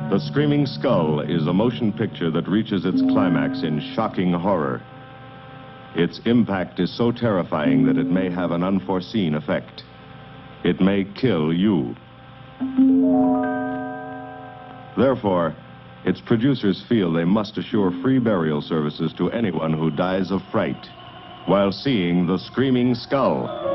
The Screaming Skull is a motion picture that reaches its climax in shocking horror. Its impact is so terrifying that it may have an unforeseen effect. It may kill you. Therefore, its producers feel they must assure free burial services to anyone who dies of fright while seeing The Screaming Skull.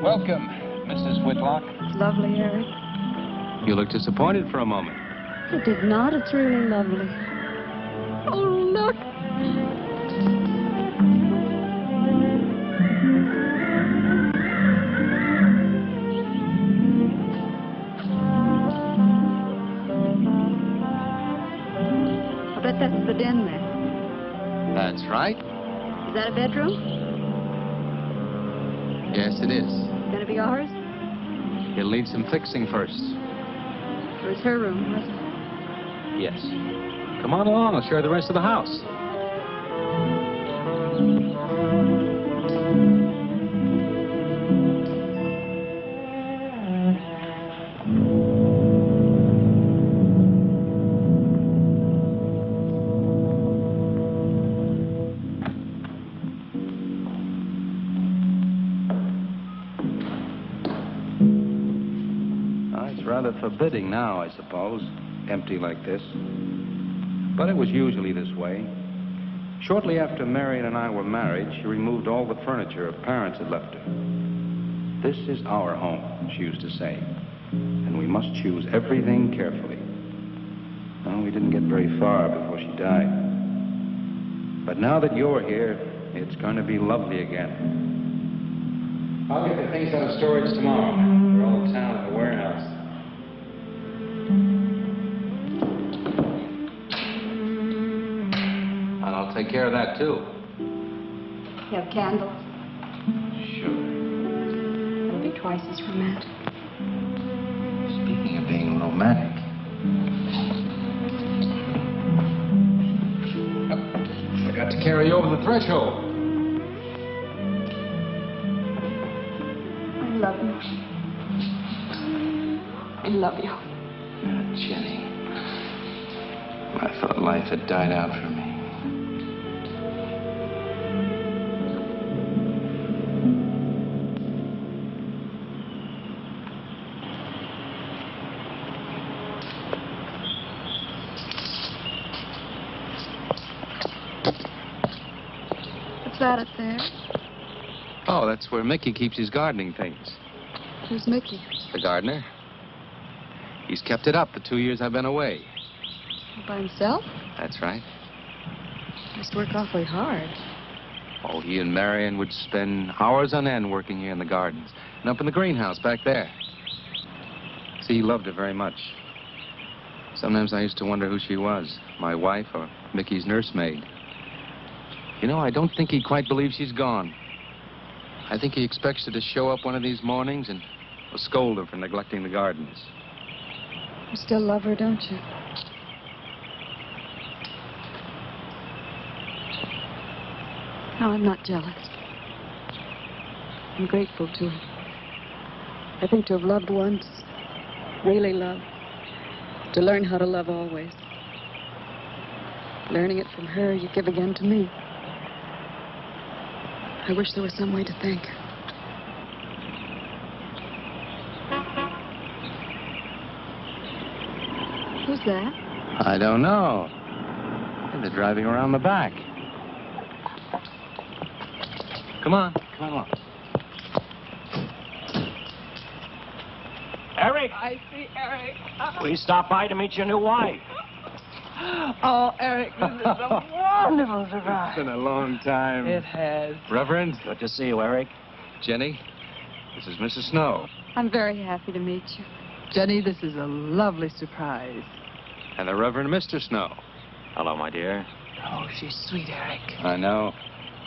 Welcome, Mrs. Whitlock. It's lovely, Eric. You look disappointed for a moment. It did not. It's really lovely. Oh, look. I bet that's the den there. That's right. Is that a bedroom? Yes, it is. Gonna be ours? It'll need some fixing first. Or is her room, wasn't it? Yes. Come on along. I'll show you the rest of the house. Rather forbidding now, I suppose, empty like this. But it was usually this way. Shortly after Marion and I were married, she removed all the furniture her parents had left her. This is our home, she used to say, and we must choose everything carefully. Well, we didn't get very far before she died. But now that you're here, it's going to be lovely again. I'll get the things out of storage tomorrow. They're all down at the warehouse. And I'll take care of that, too. You have candles? Sure. It'll be twice as romantic. Speaking of being romantic. Oh, forgot to carry you over the threshold. I love you. I love you. Oh, Jenny. I thought life had died out for me. What's that up there? Oh, that's where Mickey keeps his gardening things. Who's Mickey? The gardener. He's kept it up the 2 years I've been away. By himself? That's right. Must work awfully hard. Oh, he and Marion would spend hours on end working here in the gardens and up in the greenhouse back there. See, he loved her very much. Sometimes I used to wonder who she was, my wife or Mickey's nursemaid. You know, I don't think he quite believes she's gone. I think he expects her to show up one of these mornings and will scold her for neglecting the gardens. You still love her, don't you? No, I'm not jealous. I'm grateful to her. I think to have loved once, really loved, to learn how to love always. Learning it from her, you give again to me. I wish there was some way to thank her. Who's that? I don't know. They're driving around the back. Come on, come on. Eric! I see Eric. We stopped by to meet your new wife. Oh, Eric, this is a wonderful surprise. It's been a long time. It has. Reverend. Good to see you, Eric. Jenny, this is Mrs. Snow. I'm very happy to meet you. Jenny, this is a lovely surprise. And the Reverend Mr. Snow. Hello, my dear. Oh, she's sweet, Eric. I know.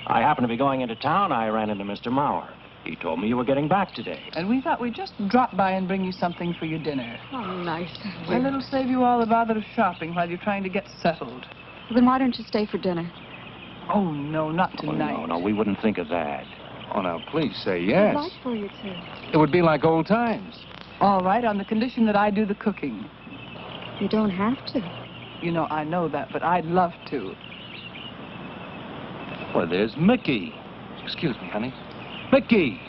I happened to be going into town. I ran into Mr. Mauer. He told me you were getting back today. And we thought we'd just drop by and bring you something for your dinner. Oh, nice. And it'll save you all the bother of shopping while you're trying to get settled. Then why don't you stay for dinner? Oh, no, not Oh, tonight. no, we wouldn't think of that. Oh, now, please say yes. I'd like for you to. It would be like old times. All right, on the condition that I do the cooking. You don't have to. You know, I know that, but I'd love to. Well, there's Mickey. Excuse me, honey. Mickey!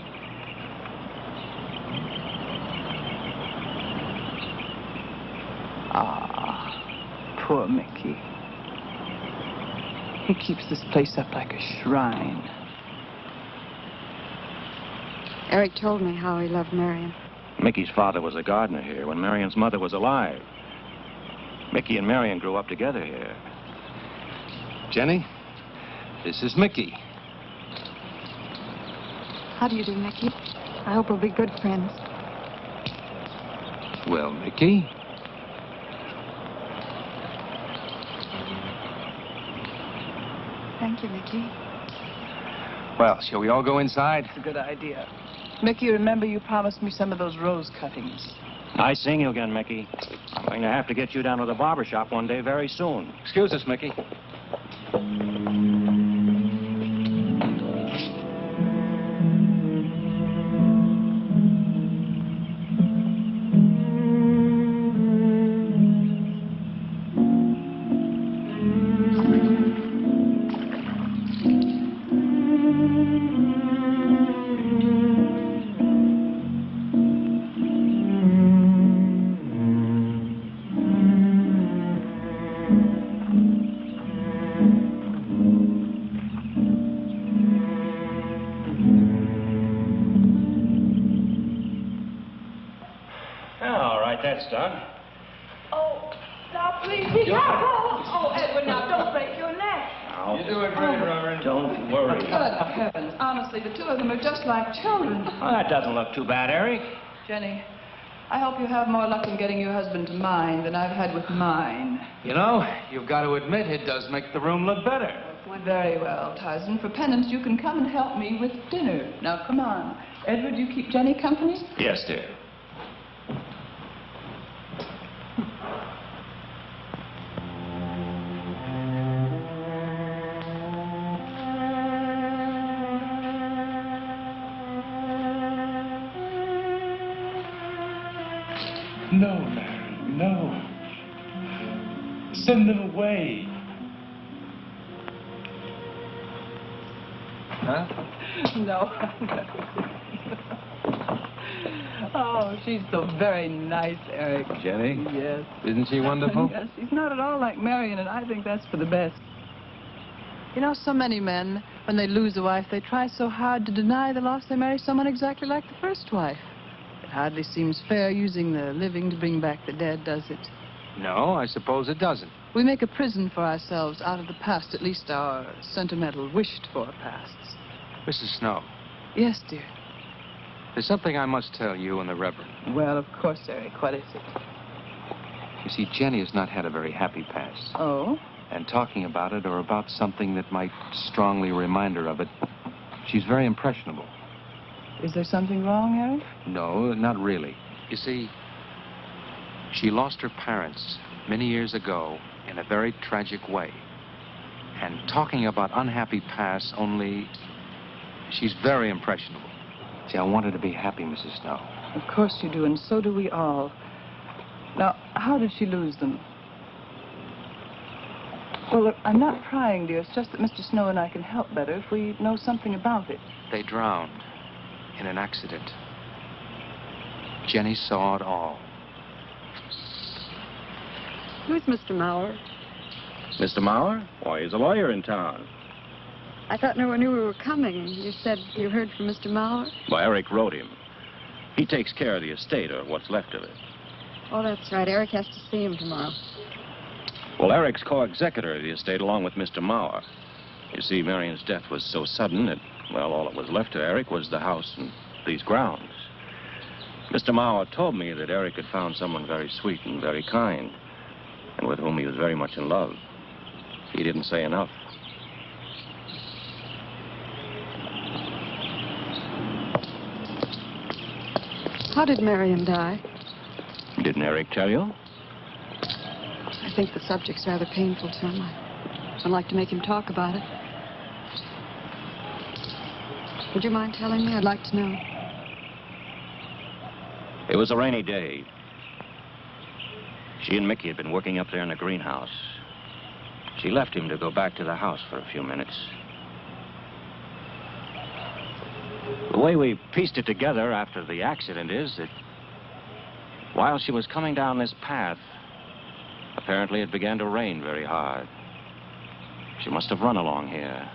Ah, poor Mickey. He keeps this place up like a shrine. Eric told me how he loved Marion. Mickey's father was a gardener here when Marion's mother was alive. Mickey and Marion grew up together here. Jenny, this is Mickey. How do you do, Mickey? I hope we'll be good friends. Well, Mickey. Thank you, Mickey. Well, shall we all go inside? It's a good idea. Mickey, remember you promised me some of those rose cuttings. Nice seeing you again, Mickey. I'm going to have to get you down to the barber shop one day very soon. Excuse us, Mickey. That's done. Oh, now please be careful. Oh, Edward, now don't break your neck. Now, You're doing great, Reverend. don't worry. Good heavens. Honestly, the two of them are just like children. Oh, that doesn't look too bad, Eric. Jenny, I hope you have more luck in getting your husband to mine than I've had with mine. You know, you've got to admit it does make the room look better. Very well, Tarzan. For penance, you can come and help me with dinner. Now, come on. Edward, you keep Jenny company? Yes, dear. No, Mary, no. Send them away. Huh? No. Oh, she's so very nice, Eric. Jenny? Yes. Isn't she wonderful? Yes, she's not at all like Marion, and I think that's for the best. You know, so many men When they lose a wife, they try so hard to deny the loss they marry someone exactly like the first wife. It hardly seems fair using the living to bring back the dead, does it? No, I suppose it doesn't. We make a prison for ourselves out of the past, at least our sentimental, wished-for pasts. Mrs. Snow, Yes, dear. there's something I must tell you and the Reverend. Well, of course, Eric. What is it? You see, Jenny has not had a very happy past. Oh? And talking about it or about something that might strongly remind her of it, she's very impressionable. Is there something wrong, Eric? No, not really. You see, she lost her parents many years ago in a very tragic way. And talking about unhappy past only, she's very impressionable. See, I want her to be happy, Mrs. Snow. Of course you do, and so do we all. Now, how did she lose them? Well, look, I'm not prying, dear. It's just that Mr. Snow and I can help better if we know something about it. They drowned in an accident. Jenny saw it all. Who's Mr. Mauer? Mr. Mauer? Why, he's a lawyer in town. I thought no one knew we were coming. You said you heard from Mr. Mauer? Well, Eric wrote him. He takes care of the estate, or what's left of it. Oh, that's right. Eric has to see him tomorrow. Well, Eric's co-executor of the estate along with Mr. Mauer. You see, Marion's death was so sudden that, well, all that was left to Eric was the house and these grounds. Mr. Mauer told me that Eric had found someone very sweet and very kind, and with whom he was very much in love. He didn't say enough. How did Marion die? Didn't Eric tell you? I think the subject's rather painful to him. I don't like to make him talk about it. Would you mind telling me? I'd like to know. It was a rainy day. She and Mickey had been working up there in the greenhouse. She left him to go back to the house for a few minutes. The way we pieced it together after the accident is that while she was coming down this path, apparently it began to rain very hard. She must have run along here.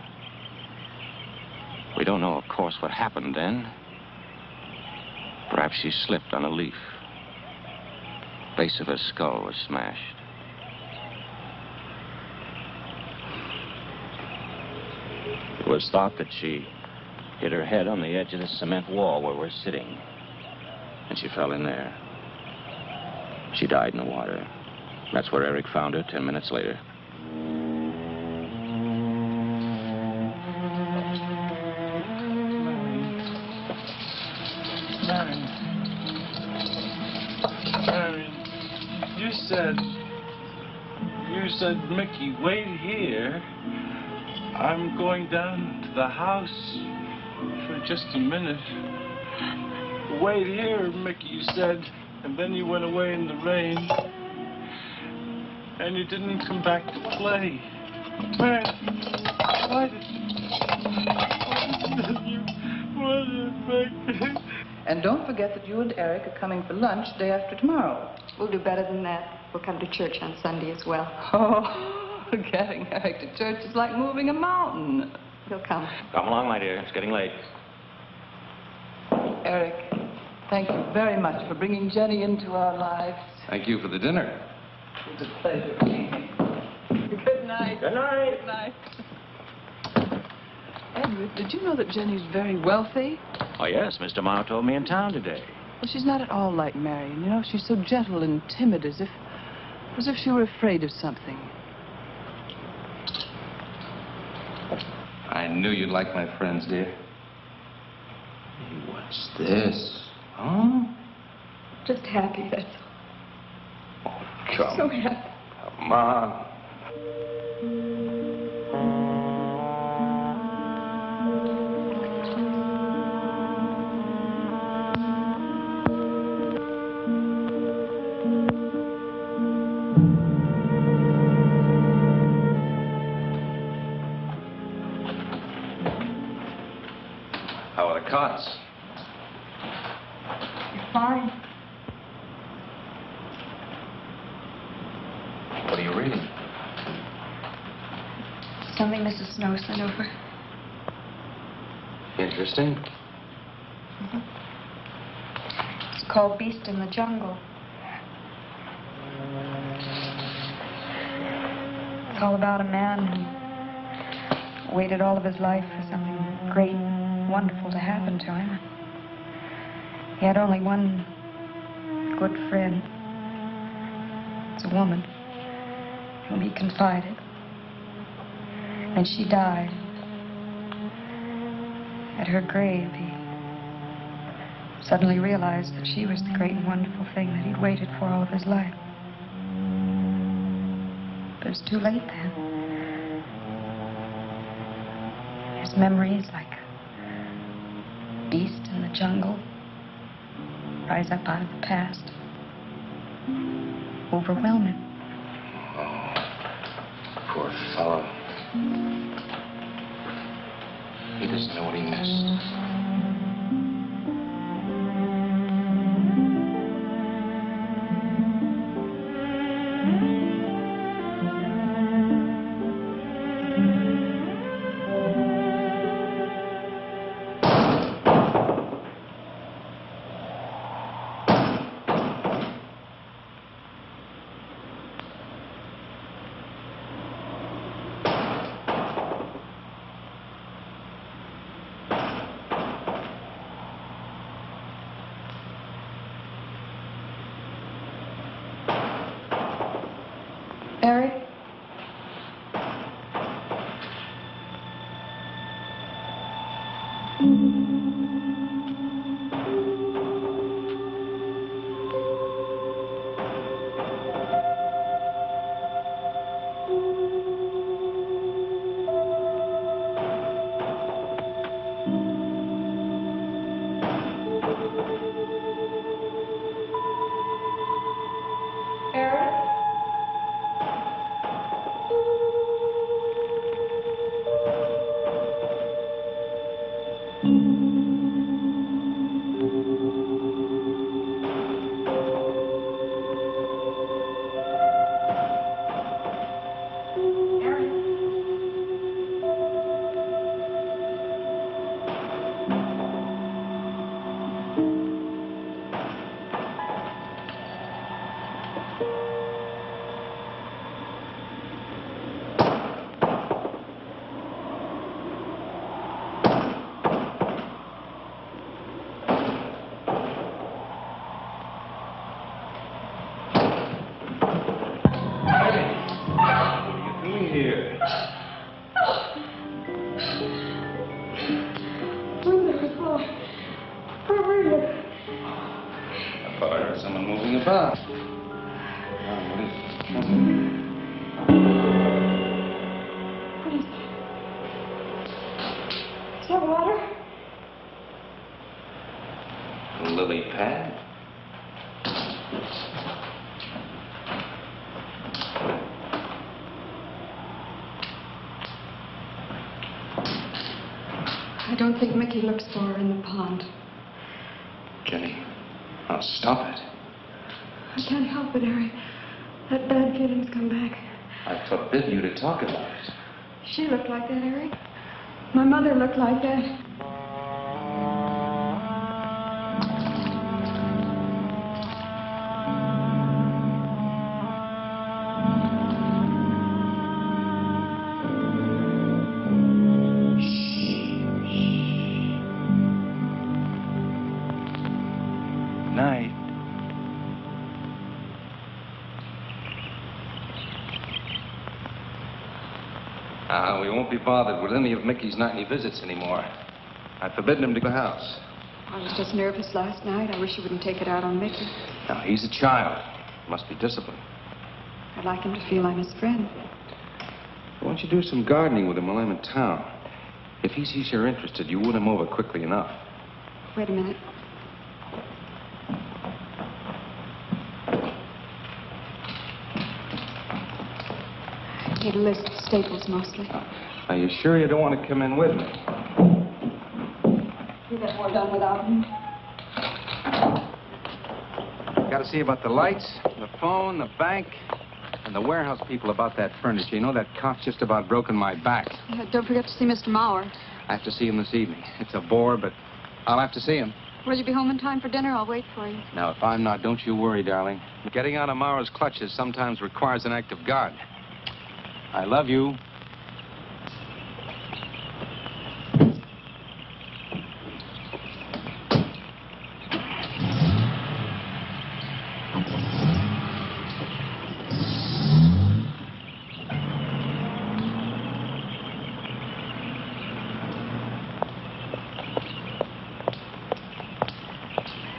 We don't know, of course, what happened then. Perhaps she slipped on a leaf. The base of her skull was smashed. It was thought that she hit her head on the edge of the cement wall where we're sitting. And she fell in there. She died in the water. That's where Eric found her 10 minutes later. Marion, you said, Mickey, wait here. I'm going down to the house for just a minute. Wait here, Mickey, you said. And then you went away in the rain. And you didn't come back to play. Man, why did you And don't forget that you and Eric are coming for lunch day after tomorrow. We'll do better than that. We'll come to church on Sunday as well. Oh, getting Eric to church is like moving a mountain. He'll come. Come along, my dear. It's getting late. Eric, thank you very much for bringing Jenny into our lives. Thank you for the dinner. It was a pleasure. Good night. Good night. Good night. Edward, did you know that Jenny's very wealthy? Oh, yes. Mr. Mauer told me in town today. Well, she's not at all like Marion. You know, she's so gentle and timid, as if she were afraid of something. I knew you'd like my friends, dear. Hey, what's this? Huh? Just happy, that's all. Oh, come. So happy. Come on. How are the cots? You're fine. What are you reading? Something Mrs. Snow sent over. Interesting. It's called Beast in the Jungle. It's all about a man who waited all of his life for something great and wonderful to happen to him. He had only one good friend. It's a woman whom he confided. And she died. At her grave, he suddenly realized that she was the great and wonderful thing that he'd waited for all of his life. But it was too late then. His memories, like a beast in the jungle, rise up out of the past, overwhelm him. Oh, poor fellow. He doesn't know what he missed. Eric? I don't think Mickey looks for her in the pond. Jenny, now stop it. I can't help it, Harry. That bad feeling's come back. I forbid you to talk about it. She looked like that, Harry. My mother looked like that. We won't be bothered with any of Mickey's nightly visits anymore. I've forbidden him to the house. I was just nervous last night. I wish you wouldn't take it out on Mickey. Now, he's a child. He must be disciplined. I'd like him to feel I'm his friend. Why don't you do some gardening with him while I'm in town? If he sees you're interested, you win him over quickly enough. Wait a minute. I need a list of staples, mostly. Are you sure you don't want to come in with me? You get more done without me. Got to see about the lights, the phone, the bank, and the warehouse people about that furniture. You know, that cop's just about broken my back. Don't forget to see Mr. Mauer. I have to see him this evening. It's a bore, but I'll have to see him. Will you be home in time for dinner? I'll wait for you. Now, if I'm not, don't you worry, darling. Getting out of Mara's clutches sometimes requires an act of God. I love you.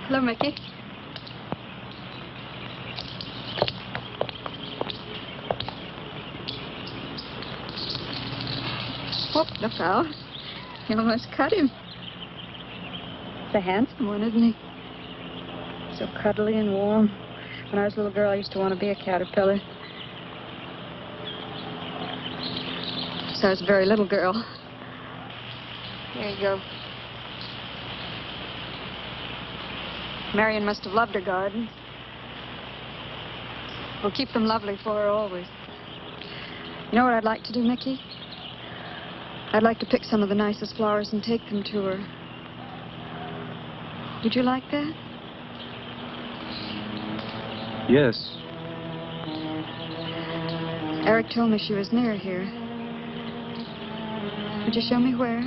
Hello, Mickey. Whoop, look out. You almost cut him. He's a handsome one, isn't he? So cuddly and warm. When I was a little girl, I used to want to be a caterpillar. So I was a very little girl. Here you go. Marion must have loved her gardens. We'll keep them lovely for her always. You know what I'd like to do, Mickey? I'd like to pick some of the nicest flowers and take them to her. Would you like that? Yes. Eric told me she was near here. Would you show me where?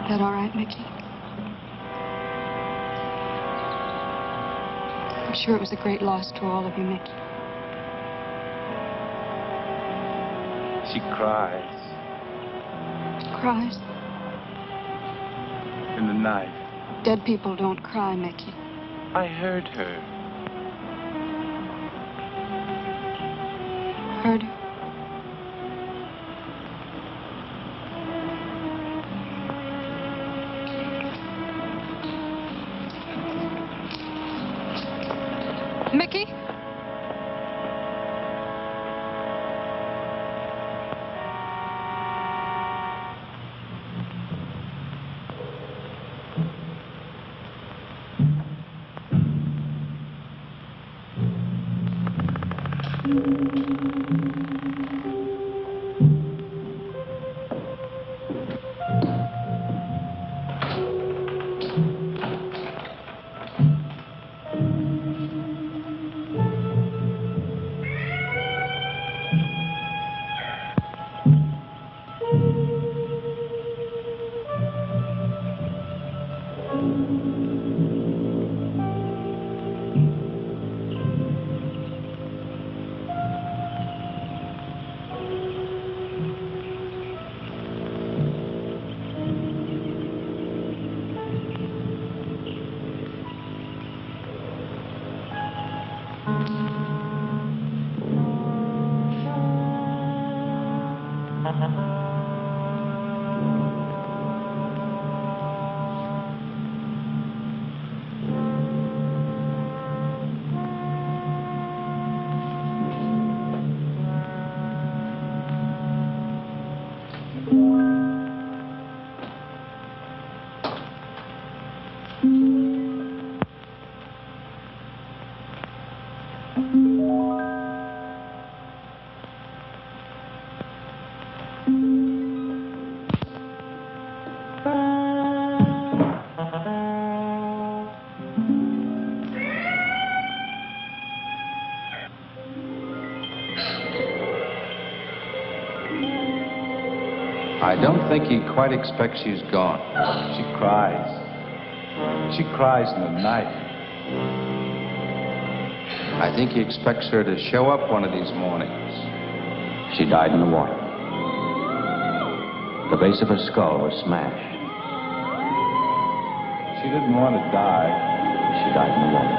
Is that all right, Mickey? I'm sure it was a great loss to all of you, Mickey. She cries Cries? in the night. Dead people don't cry, Mickey. I heard her. Heard her? Mickey? I don't think he quite expects she's gone. She cries. She cries in the night. I think he expects her to show up one of these mornings. She died in the water. The base of her skull was smashed. She didn't want to die. She died in the water.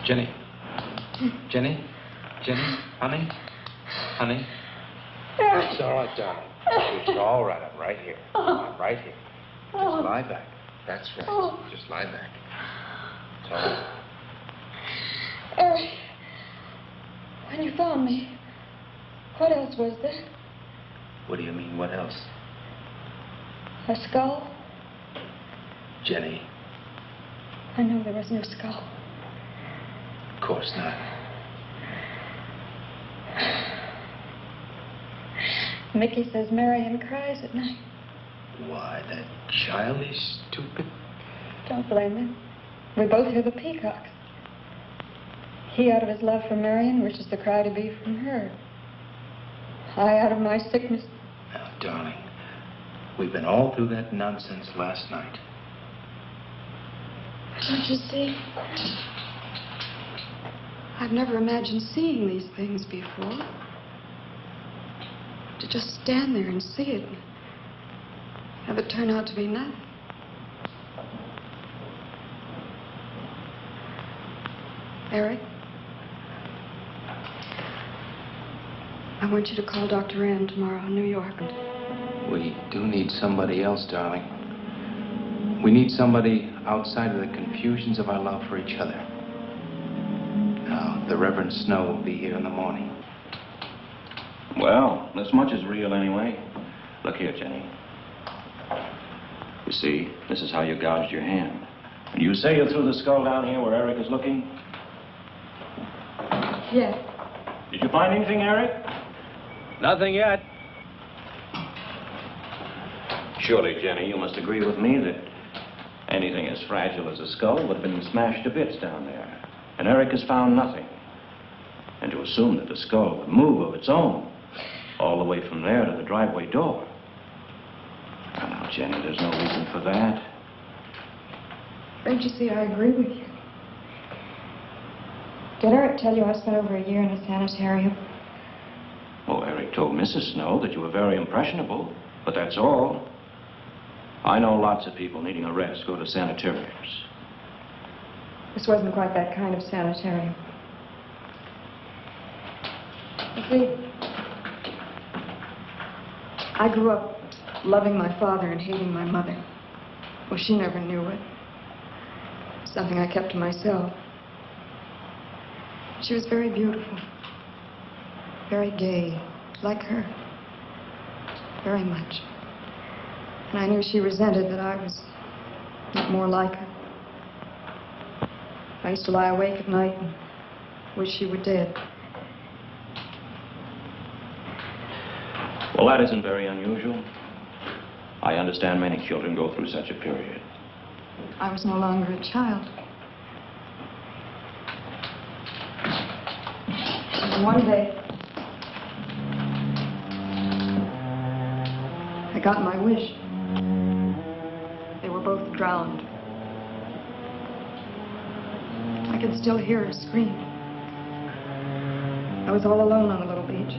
Jenny. Jenny? Jenny? Honey? Honey? It's all right, darling. It's all right. I'm right here. I'm right here. Just lie back. That's right. Just lie back. It's all right. Eric, when you found me, what else was there? What do you mean, what else? A skull? Jenny. I know there was no skull. Of course not. Mickey says Marion cries at night. Why, that child is stupid. Don't blame him. We both hear the peacocks. He, out of his love for Marion, wishes the cry to be from her. I, out of my sickness. Now, darling, we've been all through that nonsense last night. Don't you see? I've never imagined seeing these things before. To just stand there and see it, and have it turn out to be nothing. Eric, I want you to call Dr. Ann tomorrow in New York. We do need somebody else, darling. We need somebody outside of the confusions of our love for each other. Now, the Reverend Snow will be here in the morning. Well, this much is real anyway. Look here, Jenny. You see, this is how you gouged your hand. You say you threw the skull down here where Eric is looking? Yes. Did you find anything, Eric? Nothing yet. Surely, Jenny, you must agree with me that anything as fragile as a skull would have been smashed to bits down there. And Eric has found nothing. And to assume that the skull would move of its own all the way from there to the driveway door. Now, Jenny, there's no reason for that. Don't you see, I agree with you. Did Eric tell you I spent over a year in a sanitarium? Well, Eric told Mrs. Snow that you were very impressionable, but that's all. I know lots of people needing a rest go to sanitariums. This wasn't quite that kind of sanitarium. You see, I grew up loving my father and hating my mother. Well, she never knew it. Something I kept to myself. She was very beautiful. Very gay, like her. Very much. And I knew she resented that I was not more like her. I used to lie awake at night and wish she were dead. Well, that isn't very unusual. I understand many children go through such a period. I was no longer a child. And one day, I got my wish. They were both drowned. I could still hear her scream. I was all alone on the little beach.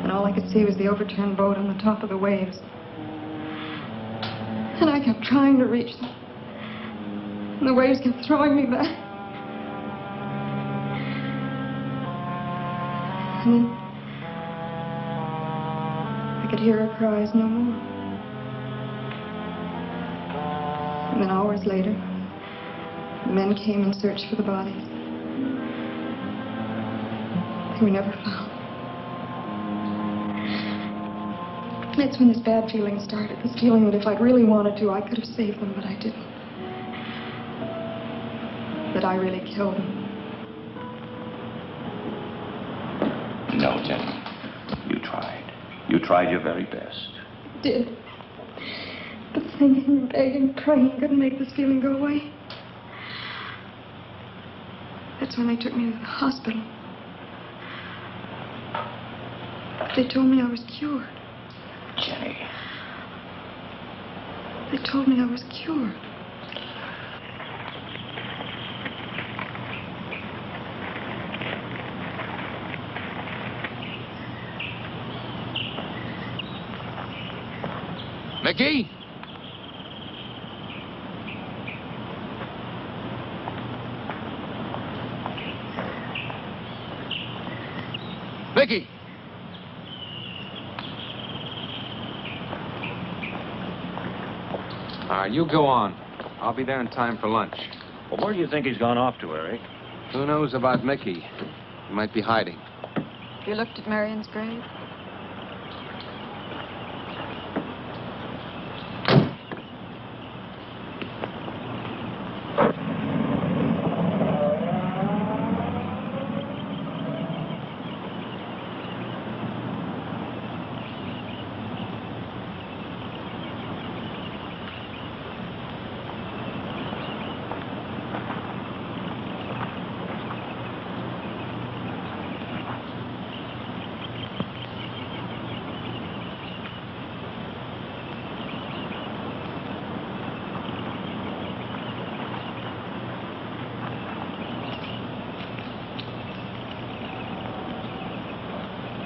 And all I could see was the overturned boat on the top of the waves. And I kept trying to reach them. And the waves kept throwing me back. And then I could hear her cries no more. And then hours later, the men came and searched for the bodies. They were never found. That's when this bad feeling started. This feeling that if I'd really wanted to, I could have saved them, but I didn't. That I really killed them. No, Jenny. You tried. You tried your very best. I did. But thinking, begging, praying couldn't make this feeling go away. That's when they took me to the hospital. They told me I was cured. Jenny. They told me I was cured. Mickey? Mickey! You go on. I'll be there in time for lunch. Well, where do you think he's gone off to, Eric? Who knows about Mickey? He might be hiding. You looked at Marion's grave?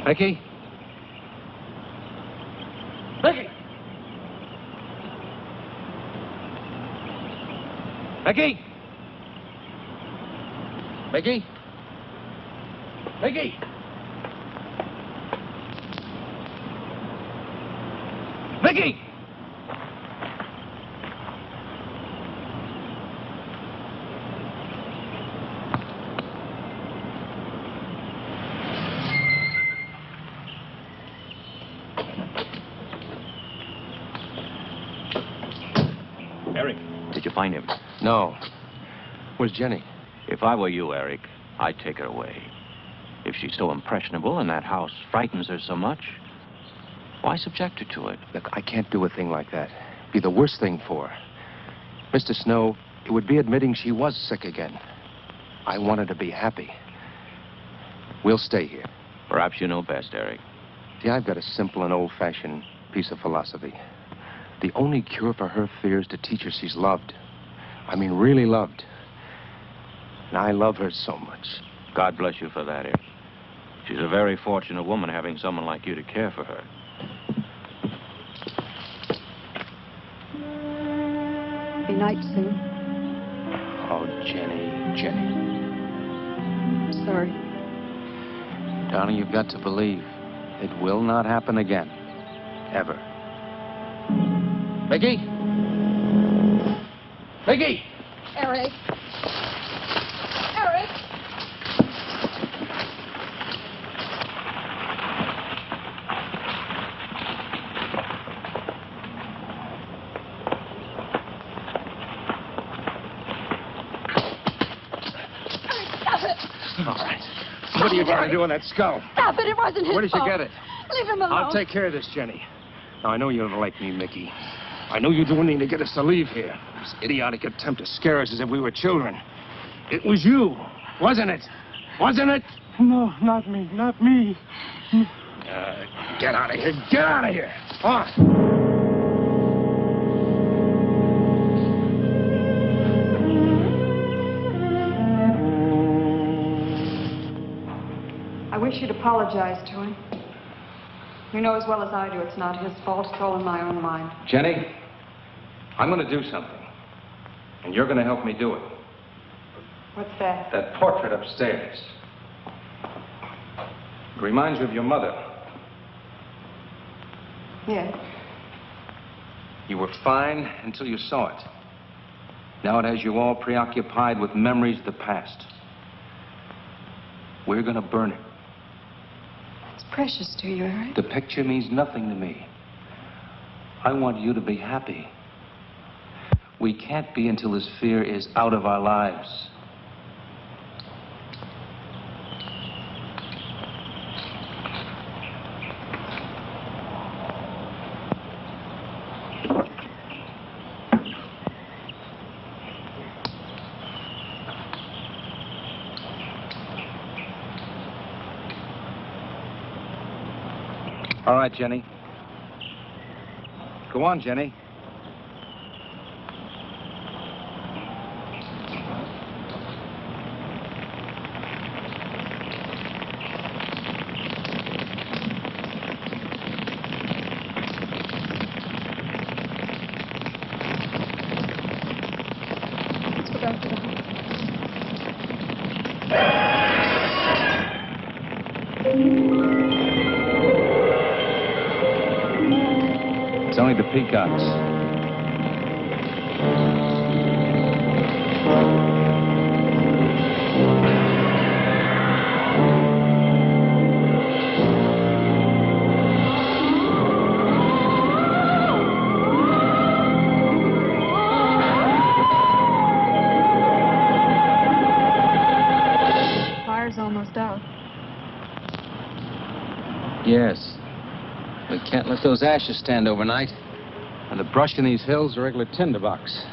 Mickey? Mickey! Mickey! Mickey? Mickey! Mickey! Eric, did you find him? No. Where's Jenny? If I were you, Eric, I'd take her away. If she's so impressionable and that house frightens her so much, why subject her to it? Look, I can't do a thing like that. It'd be the worst thing for her. Mr. Snow, it would be admitting she was sick again. I want her to be happy. We'll stay here. Perhaps you know best, Eric. See, I've got a simple and old-fashioned piece of philosophy. The only cure for her fear is to teach her she's loved. I mean, really loved. And I love her so much. God bless you for that, Eric. She's a very fortunate woman having someone like you to care for her. Be night soon. Oh, Jenny, Jenny. Sorry. Darling, you've got to believe it will not happen again. Ever. Peggy? Peggy! Eric. Eric! Stop it! All right. What are you going to do with that skull? Stop it! It wasn't his Where did you fault. get it? Leave him alone. I'll take care of this, Jenny. Now, I know you don't like me, Mickey. I know you're doing anything to get us to leave here. This idiotic attempt to scare us as if we were children. It was you, wasn't it? Wasn't it? No, not me, not me. Get out of here. Get out of here. On. I wish you'd apologize to him. You know as well as I do it's not his fault. It's all in my own mind. Jenny, I'm going to do something. And you're going to help me do it. What's that? That portrait upstairs. It reminds you of your mother. Yes. You were fine until you saw it. Now it has you all preoccupied with memories of the past. We're going to burn it. It's precious to you, Eric. The picture means nothing to me. I want you to be happy. We can't be until this fear is out of our lives. All right, Jenny. Go on, Jenny. Let's go back to the house. It's only the peacocks. Fire's almost out. Yes. We can't let those ashes stand overnight. And the brush in these hills are regular tinderbox.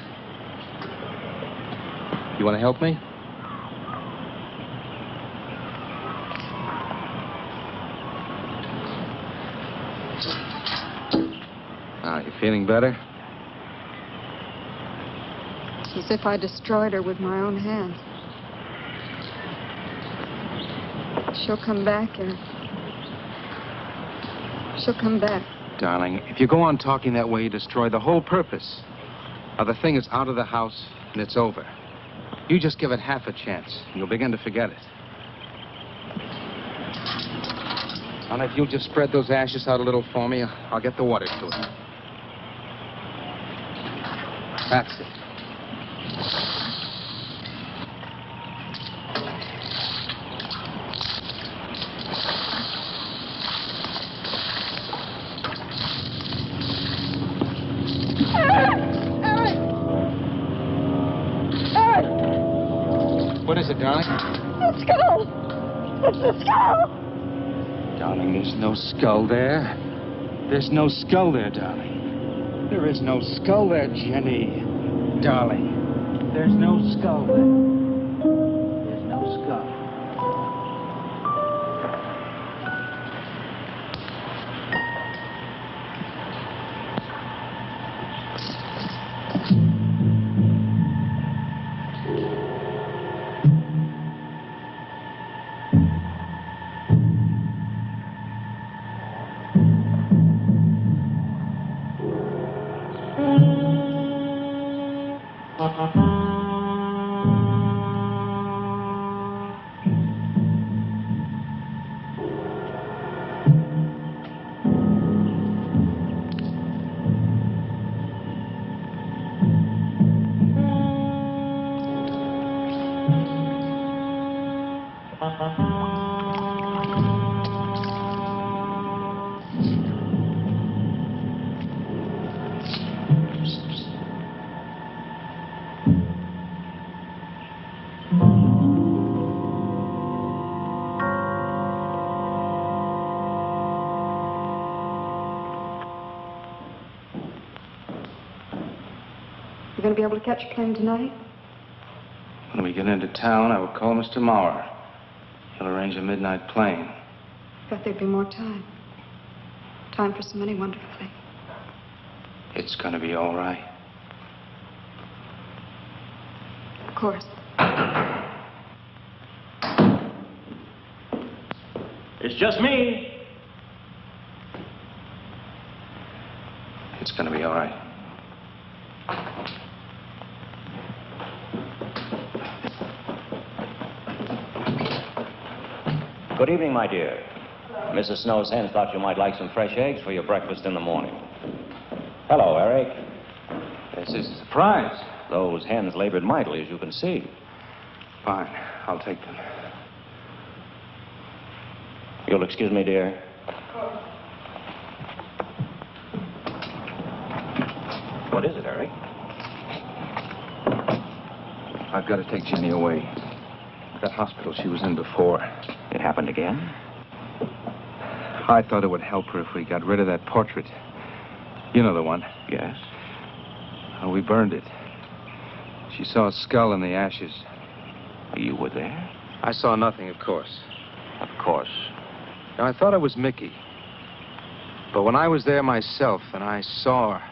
You want to help me? Now, you feeling better? As if I destroyed her with my own hands. She'll come back, Eric. She'll come back. Darling, if you go on talking that way, you destroy the whole purpose. Now, the thing is out of the house, and it's over. You just give it half a chance, and you'll begin to forget it. And if you'll just spread those ashes out a little for me, I'll get the water to it. That's it. What is it, darling? The skull! It's the skull! Darling, there's no skull there. There's no skull there, darling. There is no skull there, Jenny. Darling, there's no skull there. There's no skull. You going to be able to catch a plane tonight? When we get into town, I will call Mr. Maurer. He'll arrange a midnight plane. Thought there'd be more time. Time for so many wonderful things. It's going to be all right. Of course. It's just me. It's going to be all right. Good evening, my dear. Mrs. Snow's hens thought you might like some fresh eggs for your breakfast in the morning. Hello, Eric. This is a surprise. Those hens labored mightily, as you can see. Fine. I'll take them. You'll excuse me, dear. What is it, Eric? I've got to take Jenny away. That hospital she was in before. It happened again? I thought it would help her if we got rid of that portrait. You know the one. Yes. We burned it. She saw a skull in the ashes. You were there? I saw nothing, of course. Of course. Now, I thought it was Mickey. But when I was there myself and I saw her...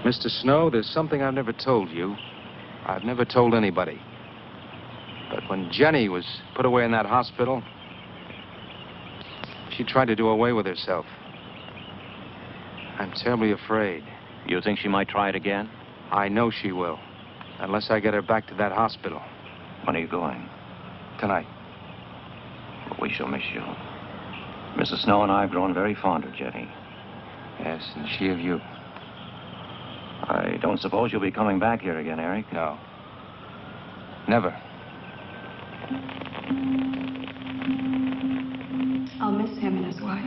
Mr. Snow, there's something I've never told you. I've never told anybody. But when Jenny was put away in that hospital, she tried to do away with herself. I'm terribly afraid. You think she might try it again? I know she will. Unless I get her back to that hospital. When are you going? Tonight. We shall miss you. Mrs. Snow and I have grown very fond of Jenny. Yes, and she of you. I don't suppose you'll be coming back here again, Eric? No. Never. I'll miss him and his wife.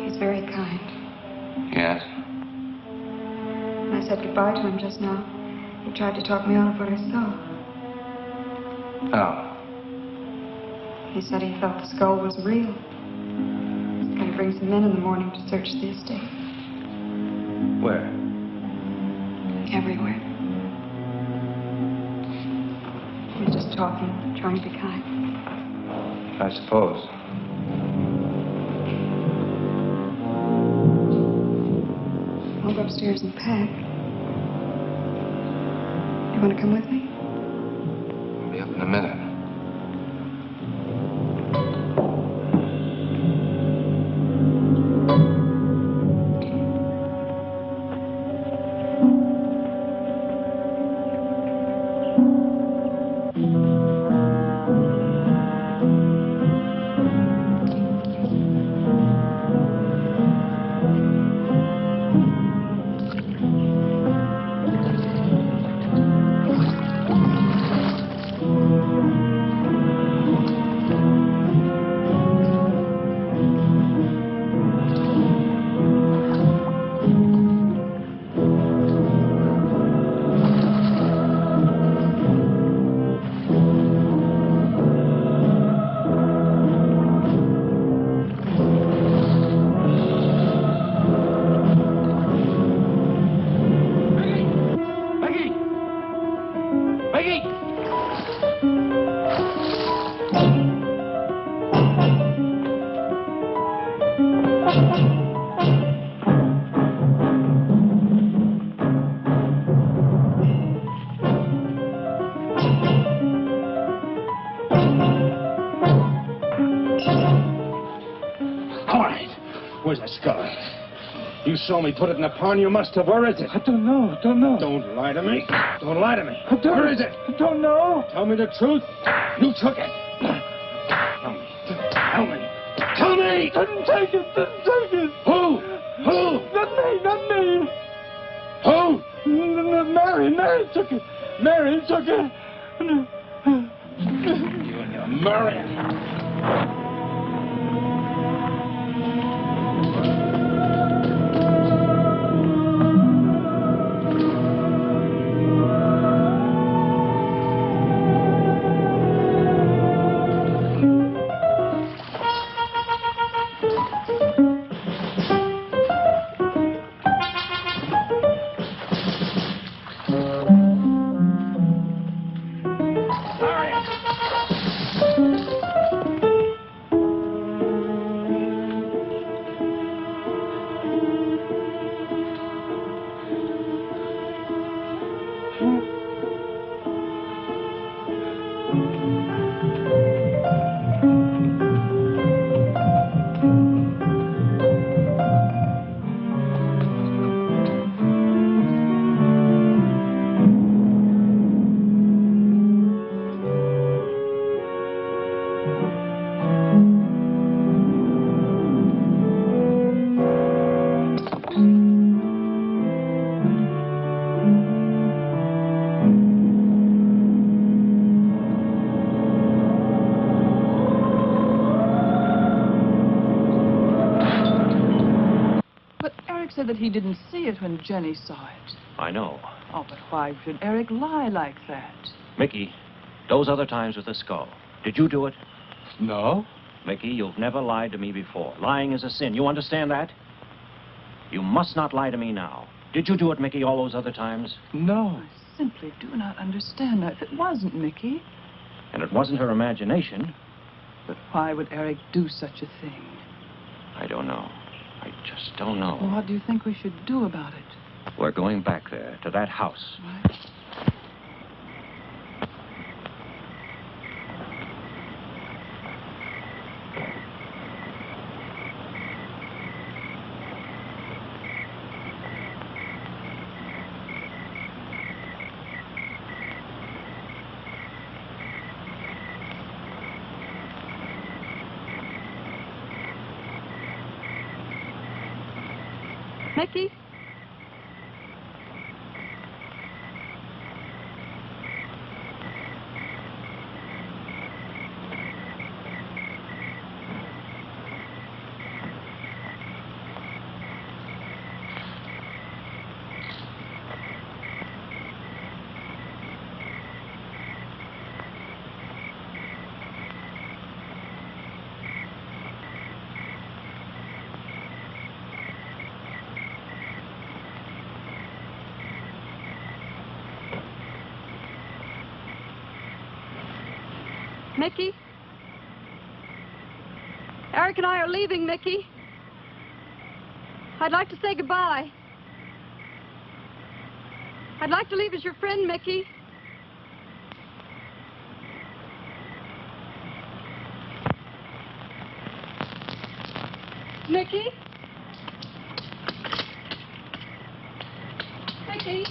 He's very kind. Yes. When I said goodbye to him just now, he tried to talk me out of what I saw. Oh. He said he felt the skull was real. He's going to bring some men in the morning to search the estate. Where? Everywhere. He was just talking, trying to be kind. I suppose. I'll go upstairs and pack. You want to come with me? I'll be up in a minute. You saw me put it in the pond. You must have. Where is it? I don't know. Don't lie to me. Don't lie to me. Where is it? I don't know. Tell me the truth. You took it. Tell me. Tell me. Tell me. Didn't take it. Who? Not me. Who? Mary took it. Mary took it. You and your Marion. Said that he didn't see it when Jenny saw it. I know. Oh, but why should Eric lie like that? Mickey, those other times with the skull, did you do it? No. Mickey, you've never lied to me before. Lying is a sin. You understand that? You must not lie to me now. Did you do it, Mickey, all those other times? No. I simply do not understand that. If it wasn't Mickey. And it wasn't her imagination. But why would Eric do such a thing? I don't know. I just don't know. Well, what do you think we should do about it? We're going back there, to that house. Right. Mickey? Mickey? Eric and I are leaving, Mickey. I'd like to say goodbye. I'd like to leave as your friend, Mickey. Mickey? Mickey?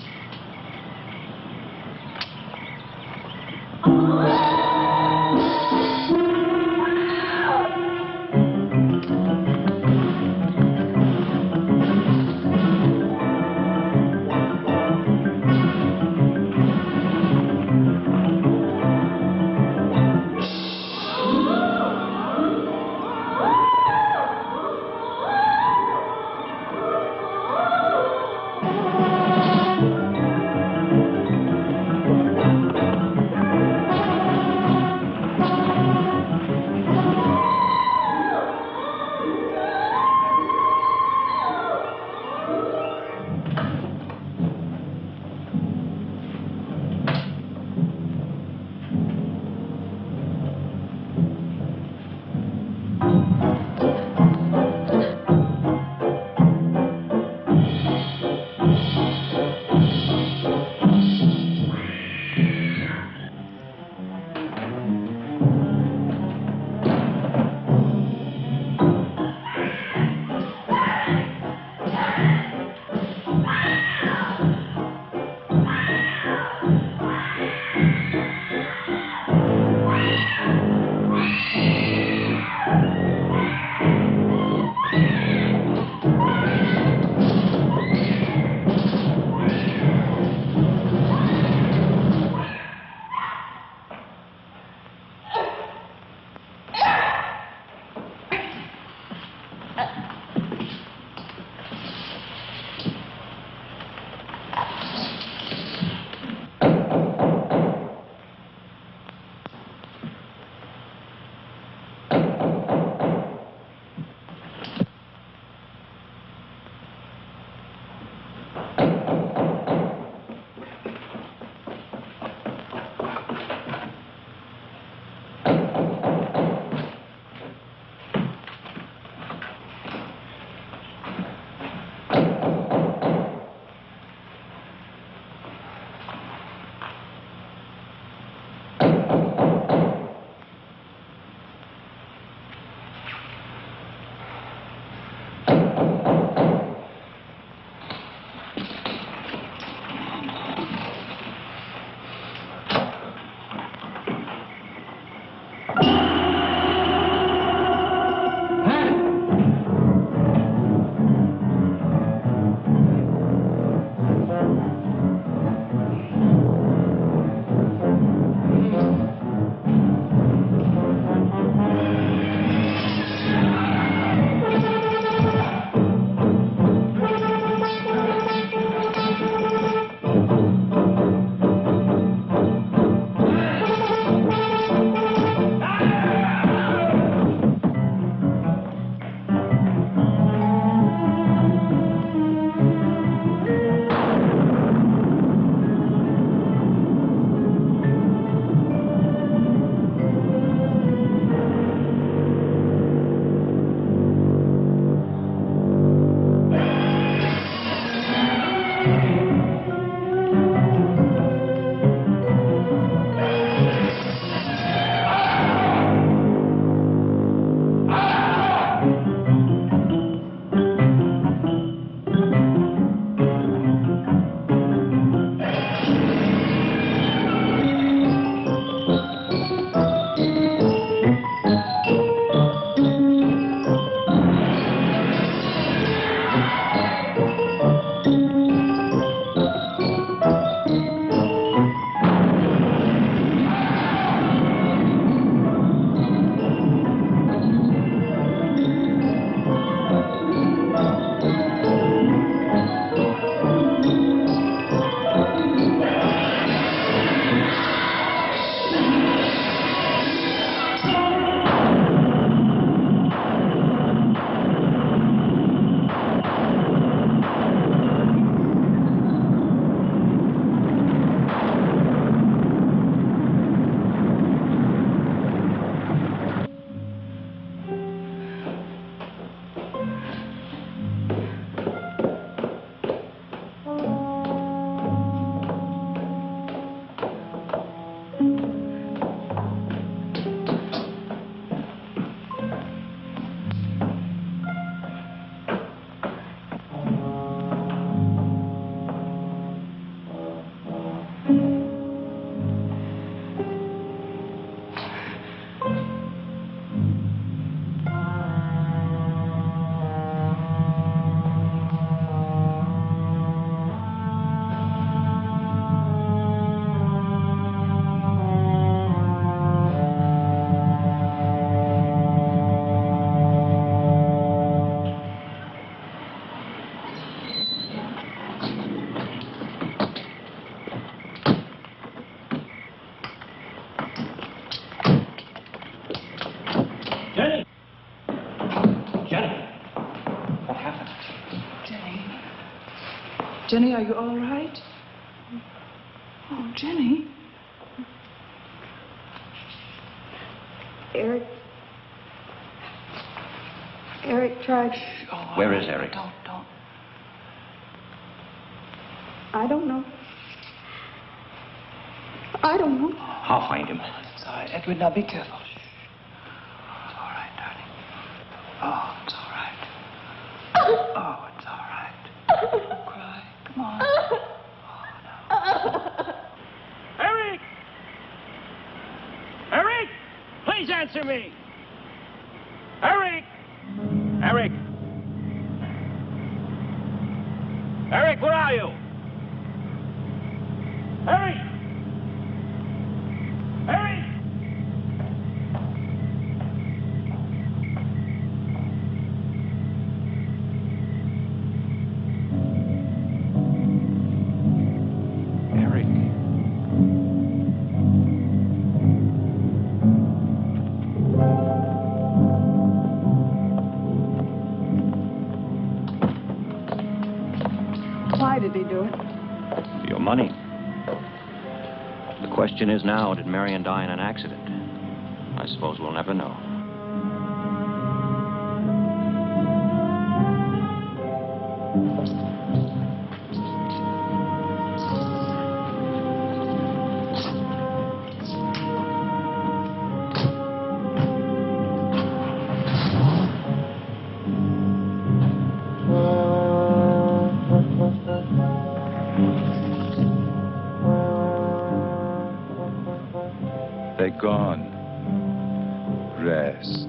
Jenny, are you all right? Oh, Jenny. Eric tried. Oh, Where is Eric? Don't. I don't know. I don't know. I'll find him. It's all right. Edward, now be careful. Shh. It's all right, darling. Oh, it's all right. Oh, it's all right. Don't cry. Come on. Oh, no. Eric! Eric! Please answer me! Eric! Eric! Eric, where are you? Eric! Eric! Eric. Why did he do it? Your money. The question is now, did Marion die in an accident? I suppose we'll never know. They're gone. Rest.